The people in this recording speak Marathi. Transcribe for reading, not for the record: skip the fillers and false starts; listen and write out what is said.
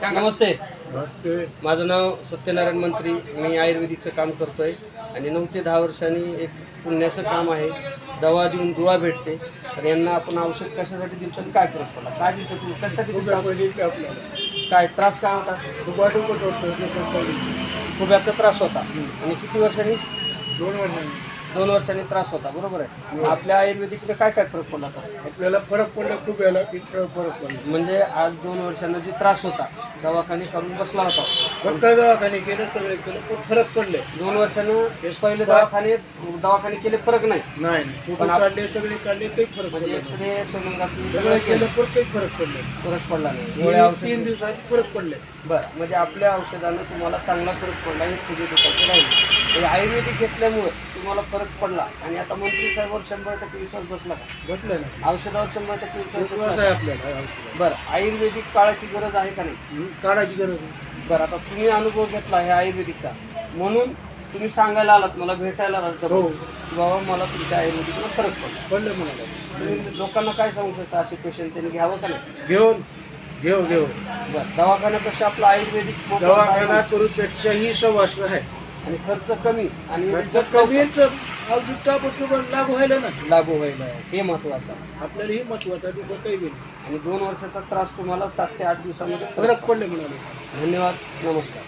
नमस्ते. माझं नाव सत्यनारायण मंत्री. मी आयुर्वेदिकचं काम करतोय आणि 9 ते 10 वर्षांनी एक पुण्याचं काम आहे. दवा देऊन दुवा भेटते. तर यांना आपण औषध कशासाठी दिलं तर काय फरक पडला? काय दिलं तुम्ही? कशासाठी दिलं आपल्याला? काय त्रास काय होता? खुब्याचा त्रास होता. आणि किती वर्षांनी? 2 वर्षांनी त्रास होता. बरोबर आहे. आपल्या आयुर्वेदिकला काय काय फरक पडला? आपल्याला फरक पडला, खूप याला इतकं फरक पडला. म्हणजे आज 2 वर्षांना जी त्रास होता, दवाखाने करून बसला होता, फक्त दवाखाने केलं, सगळे केलं, खूप फरक पडले. 2 वर्षानं पहिले दवाखाने केले, फरक नाही. पण काढले, सगळे काढले, काही फरक म्हणजे पडला. एक्सरे सोनोग्राफी सगळं केलं, काही फरक पडले. फरक पडला नाही. 3 दिवसात फरक पडले. बरं, म्हणजे आपल्या औषधानं तुम्हाला चांगला फरक पडला. हे तुझे दुखायचे राहिले. आयुर्वेदिक घेतल्यामुळं तुम्हाला फरक पडला. आणि आता मंत्री साहेबांवर 100% विश्वास बसला का? बसलं ना. औषधावर 100% विश्वास विश्वास बसला. आहे आपल्याला औषधावर. बरं, आयुर्वेदिक काळाची गरज आहे का नाही? काढायची गरज नाही. बरं, आता तुम्ही अनुभव घेतला आहे आयुर्वेदिकचा, म्हणून तुम्ही सांगायला आलात, मला भेटायला आलात हो. की बाबा मला तुमच्या आयुर्वेदिकला फरक पडला. पडलं म्हणाला. तुम्ही लोकांना काय सांगू शकता? असे पेशंट त्यांनी घ्यावं का नाही? घेऊ बरं, दवाखान्यापेक्षा आपलं आयुर्वेदिक दवाखाना करूपेक्षाही सवास आहे. आणि खर्च कमी आणि कमी औषध ताबडतोब लागू व्हायला ना. लागू व्हायला हे महत्वाचं. आपल्याला ही महत्वाचं आहे, दुसरं काही नाही. आणि 2 वर्षाचा त्रास तुम्हाला 7 ते 8 दिवसामध्ये फरक पडले म्हणाले. धन्यवाद. नमस्कार.